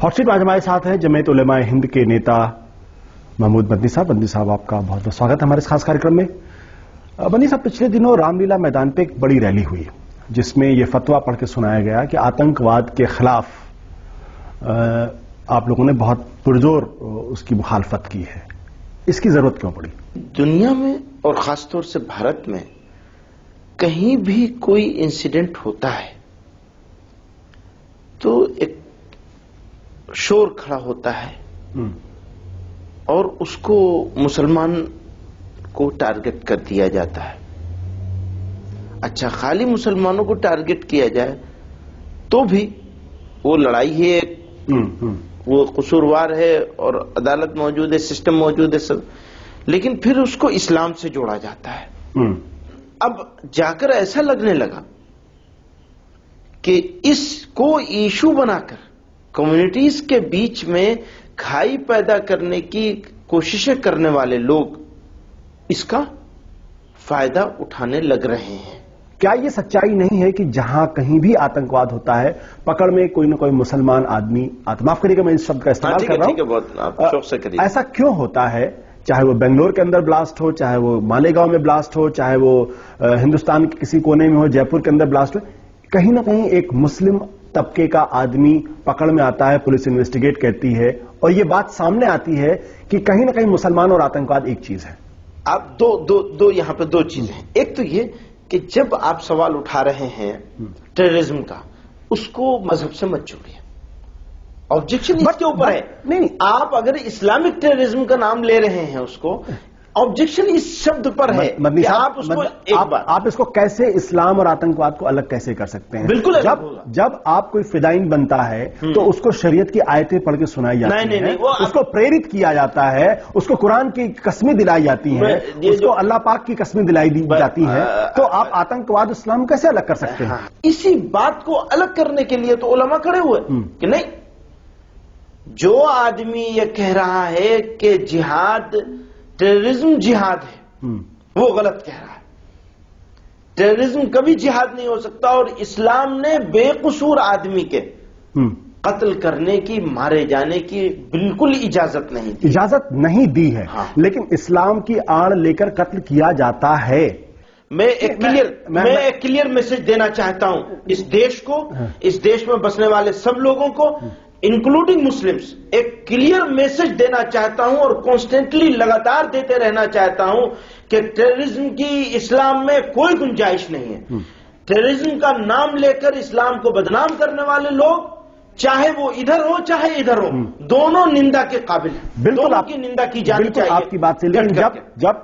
Hot seat में आज हमारे साथ हैं जमीयत उलेमा हिंद के नेता महमूद मदनी साहब। मदनी साहब, आपका बहुत बहुत स्वागत है हमारे इस खास कार्यक्रम में। मदनी साहब, पिछले दिनों रामलीला मैदान पे एक बड़ी रैली हुई जिसमें यह फतवा पढ़ के सुनाया गया कि आतंकवाद के खिलाफ आप लोगों ने बहुत पुरजोर उसकी मुखालफत की है। इसकी जरूरत क्यों पड़ी? दुनिया में और खासतौर से भारत में कहीं भी कोई इंसिडेंट होता है तो एक शोर खड़ा होता है और उसको मुसलमान को टारगेट कर दिया जाता है। अच्छा, खाली मुसलमानों को टारगेट किया जाए तो भी वो लड़ाई है, वो कसूरवार है और अदालत मौजूद है, सिस्टम मौजूद है सब, लेकिन फिर उसको इस्लाम से जोड़ा जाता है। अब जाकर ऐसा लगने लगा कि इसको इशू बनाकर कम्युनिटीज के बीच में खाई पैदा करने की कोशिशें करने वाले लोग इसका फायदा उठाने लग रहे हैं। क्या ये सच्चाई नहीं है कि जहां कहीं भी आतंकवाद होता है पकड़ में कोई न कोई मुसलमान आदमी माफ करिएगा मैं इस शब्द का इस्तेमाल कर रहा हूं, बहुत आप शौक से करिए। ऐसा क्यों होता है? चाहे वो बेंगलोर के अंदर ब्लास्ट हो, चाहे वो मालेगांव में ब्लास्ट हो, चाहे वो हिंदुस्तान के किसी कोने में हो, जयपुर के अंदर ब्लास्ट हो, कहीं ना कहीं एक मुस्लिम तबके का आदमी पकड़ में आता है, पुलिस इन्वेस्टिगेट करती है और ये बात सामने आती है कि कहीं ना कहीं मुसलमान और आतंकवाद एक चीज है। आप दो यहां पे दो चीजें हैं। एक तो ये कि जब आप सवाल उठा रहे हैं टेररिज्म का, उसको मजहब से मत जोड़िए। ऑब्जेक्शन इसके ऊपर है। नहीं, आप अगर इस्लामिक टेररिज्म का नाम ले रहे हैं उसको, ऑब्जेक्शन इस शब्द पर है कि आप उसको आप इसको कैसे इस्लाम और आतंकवाद को अलग कैसे कर सकते हैं? बिल्कुल जब आप कोई फिदाइन बनता है तो उसको शरीयत की आयतें पढ़ के सुनाई जाती हैं, उसको प्रेरित किया जाता है, उसको कुरान की कस्में दिलाई जाती हैं, उसको अल्लाह पाक की कस्में दिलाई जाती हैं, तो आप आतंकवाद इस्लाम कैसे अलग कर सकते हैं? इसी बात को अलग करने के लिए तो उलमा खड़े हुए कि नहीं, जो आदमी ये कह रहा है कि जिहाद टेररिज्म जिहाद है, वो गलत कह रहा है। टेररिज्म कभी जिहाद नहीं हो सकता और इस्लाम ने बेकसूर आदमी के कत्ल करने की, मारे जाने की बिल्कुल इजाजत नहीं दी है। हाँ। लेकिन इस्लाम की आड़ लेकर कत्ल किया जाता है। मैं एक क्लियर मैसेज देना चाहता हूं इस देश को, इस देश में बसने वाले सब लोगों को, इंक्लूडिंग मुस्लिम्स, एक क्लियर मैसेज देना चाहता हूं और कॉन्स्टेंटली लगातार देते रहना चाहता हूं कि टेररिज्म की इस्लाम में कोई गुंजाइश नहीं है। टेररिज्म का नाम लेकर इस्लाम को बदनाम करने वाले लोग, चाहे वो इधर हो चाहे इधर हो, दोनों निंदा के काबिल हैं। बिल्कुल आपकी निंदा की जानी चाहिए। आपकी बात से, लेकिन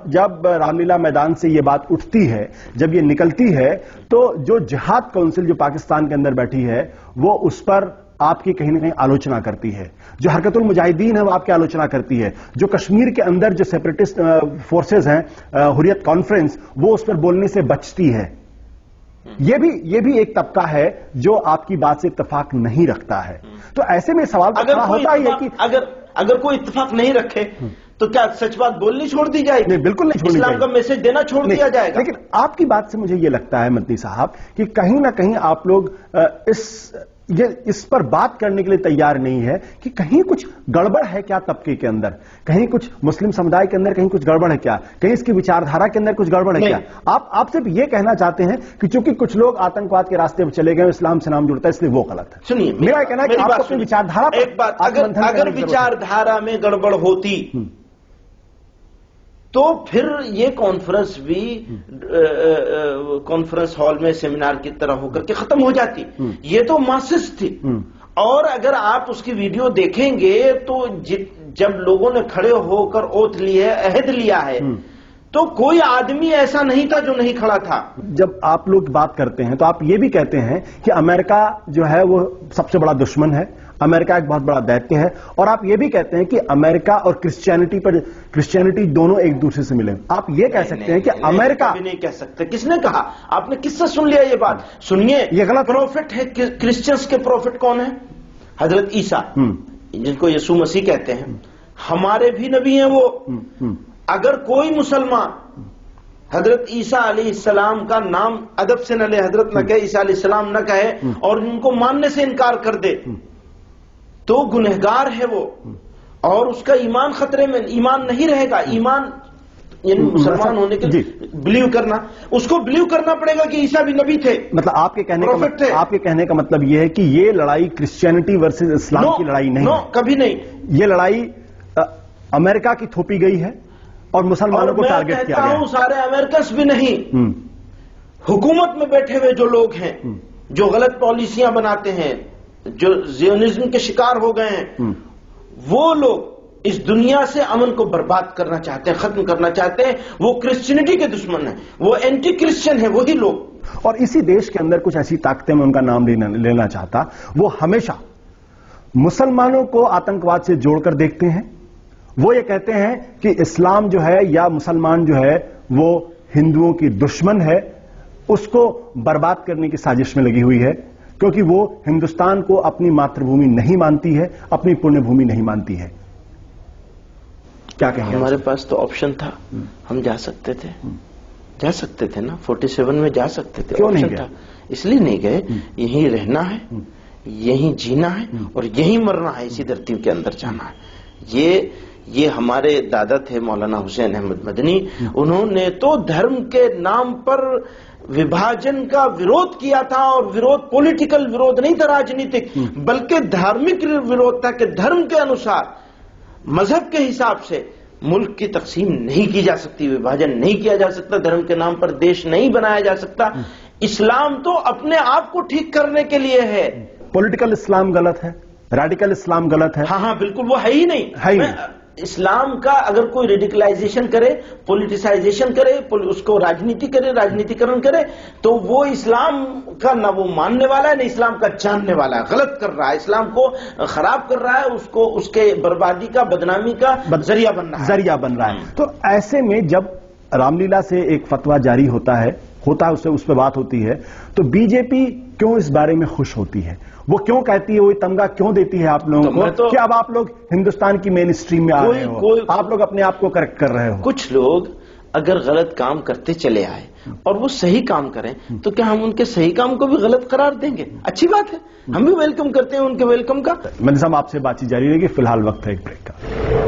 जब रामलीला मैदान से ये बात उठती है, जब ये निकलती है, तो जो जिहाद काउंसिल जो पाकिस्तान के अंदर बैठी है वो उस पर आपकी कहीं ना कहीं आलोचना करती है। जो हरकतुल मुजाहिदीन है वो आपकी आलोचना करती है। जो कश्मीर के अंदर जो सेपरेटिस्ट फोर्सेस हैं, हुर्रियत कॉन्फ्रेंस, वो उस पर बोलने से बचती है। ये भी एक तबका है जो आपकी बात से इत्तेफाक नहीं रखता है। तो ऐसे में सवाल होता ही है कि अगर कोई इत्तेफाक नहीं रखे तो क्या सच बात बोलनी छोड़ दी जाएगी? नहीं, बिल्कुल नहीं छोड़नी इस्लाम का मैसेज देना छोड़ दिया जाएगा। लेकिन आपकी बात से मुझे ये लगता है मदनी साहब कि कहीं ना कहीं आप लोग इस पर बात करने के लिए तैयार नहीं है कि कहीं कुछ गड़बड़ है क्या तबके के अंदर, कहीं कुछ मुस्लिम समुदाय के अंदर कहीं कुछ गड़बड़ है क्या, कहीं इसकी विचारधारा के अंदर कुछ गड़बड़ है क्या? आप सिर्फ ये कहना चाहते हैं कि चूंकि कुछ लोग आतंकवाद के रास्ते पर चले गए, इस्लाम से नाम जुड़ता है, इसलिए वो गलत है। सुनिए, मेरा कहना है कि आप अपनी विचारधारा, एक बात, अगर विचारधारा में गड़बड़ होती तो फिर ये कॉन्फ्रेंस भी कॉन्फ्रेंस हॉल में सेमिनार की तरह होकर के खत्म हो जाती। ये तो मासेस थी। और अगर आप उसकी वीडियो देखेंगे तो जब लोगों ने खड़े होकर ओथ ली है, अहद लिया है, तो कोई आदमी ऐसा नहीं था जो नहीं खड़ा था। जब आप लोग बात करते हैं तो आप ये भी कहते हैं कि अमेरिका जो है वो सबसे बड़ा दुश्मन है, अमेरिका एक बहुत बड़ा दैत्य है, और आप ये भी कहते हैं कि अमेरिका और क्रिश्चियनिटी दोनों एक दूसरे से मिले। आप ये कह सकते हैं कि अमेरिका भी नहीं कह सकते। किसने कहा? आपने किससे सुन लिया ये बात? सुनिए, ये गलत प्रॉफिट है। क्रिश्चियंस के प्रॉफिट कौन है? हजरत ईसा, जिनको यीशु मसीह कहते हैं। हमारे भी नबी हैं वो। अगर कोई मुसलमान हजरत ईसा अलैहिस्सलाम का नाम अदब से न ले, हजरत न कहे, ईसा अलैहिस्सलाम न कहे और उनको मानने से इनकार कर दे, تو گنہگار ہے وہ، اور اس کا ایمان خطرے میں، ایمان نہیں رہے گا، ایمان یعنی مسلمان ہونے کے بلیو کرنا، اس کو بلیو کرنا پڑے گا کہ عیسیٰ بھی نبی تھے. مطلب آپ کے کہنے کا مطلب یہ ہے کہ یہ لڑائی کرسچینٹی ورسز اسلام کی لڑائی نہیں ہے. کبھی نہیں. یہ لڑائی امریکہ کی تھوپی گئی ہے اور مسلمانوں کو ٹارگٹ کیا گیا ہے. سارے امریکنس بھی نہیں، حکومت میں بیٹھے ہوئے جو لوگ ہیں، جو غلط پالیسیاں بناتے ہیں، جو زیونزم کے شکار ہو گئے ہیں، وہ لوگ اس دنیا سے امن کو برباد کرنا چاہتے ہیں، ختم کرنا چاہتے ہیں. وہ کرسچینٹی کے دشمن ہیں، وہ اینٹی کرسچن ہیں وہی لوگ. اور اسی دیش کے اندر کچھ ایسی طاقتیں، میں ان کا نام لینا چاہتا، وہ ہمیشہ مسلمانوں کو آتنکواد سے جوڑ کر دیکھتے ہیں. وہ یہ کہتے ہیں کہ اسلام جو ہے یا مسلمان جو ہے وہ ہندوؤں کی دشمن ہے، اس کو برباد کرنے کی سازش میں لگی ہوئی ہے، کیونکہ وہ ہندوستان کو اپنی ماتر بھومی نہیں مانتی ہے، اپنی پنیہ بھومی نہیں مانتی ہے. کیا کہیں؟ ہمارے پاس تو آپشن تھا، ہم جا سکتے تھے نا، 47 میں جا سکتے تھے. کیوں نہیں گئے؟ اس لیے نہیں گئے، یہیں رہنا ہے، یہیں جینا ہے اور یہیں مرنا ہے، اسی دھرتی کے اندر جانا ہے. یہ ہمارے دادا تھے مولانا حسین احمد مدنی، انہوں نے تو دھرم کے نام پر وبھاجن کا وروध کیا تھا، اور وروध پولیٹیکل وروध نہیں تھا راجنیتک، بلکہ دھارمک وروध تھا کہ دھرم کے انوسار، مذہب کے حساب سے ملک کی تقسیم نہیں کی جا سکتی، وبھاجن نہیں کیا جا سکتا، دھرم کے نام پر دیش نہیں بنایا جا سکتا. اسلام تو اپنے آپ کو ٹھیک کرنے کے لیے ہے. پولیٹیکل اسلام غلط ہے، ریڈیکل اسلام غلط ہے. ہاں بالکل، وہ ہے ہی نہیں. اسلام کا اگر کوئی ریڈیکلائزیشن کرے، پولیٹیسائزیشن کرے، اس کو راجنیتیکرن کرے، تو وہ اسلام کا نہ وہ ماننے والا ہے، نہ اسلام کا جاننے والا ہے. غلط کر رہا ہے، اسلام کو خراب کر رہا ہے، اس کے بربادی کا، بدنامی کا ذریعہ بن رہا ہے. تو ایسے میں جب رام لیلا سے ایک فتویٰ جاری ہوتا ہے اس پہ بات ہوتی ہے، تو بی جے پی کیوں اس بارے میں خوش ہوتی ہے؟ وہ کیوں کہتی ہے، وہ تمغہ کیوں دیتی ہے آپ لوگوں کو کہ اب آپ لوگ ہندوستان کی مین اسٹریم میں آ رہے ہو، آپ لوگ اپنے آپ کو کریکٹ کر رہے ہو؟ کچھ لوگ اگر غلط کام کرتے چلے آئے اور وہ صحیح کام کریں، تو کیا ہم ان کے صحیح کام کو بھی غلط قرار دیں گے؟ اچھی بات ہے، ہم بھی ویلکم کرتے ہیں ان کے ویلکم کا. مدنی صاحب، آپ سے بات چیت جاری رہے گی، فی الحال وقت ہے ایک بریک کا.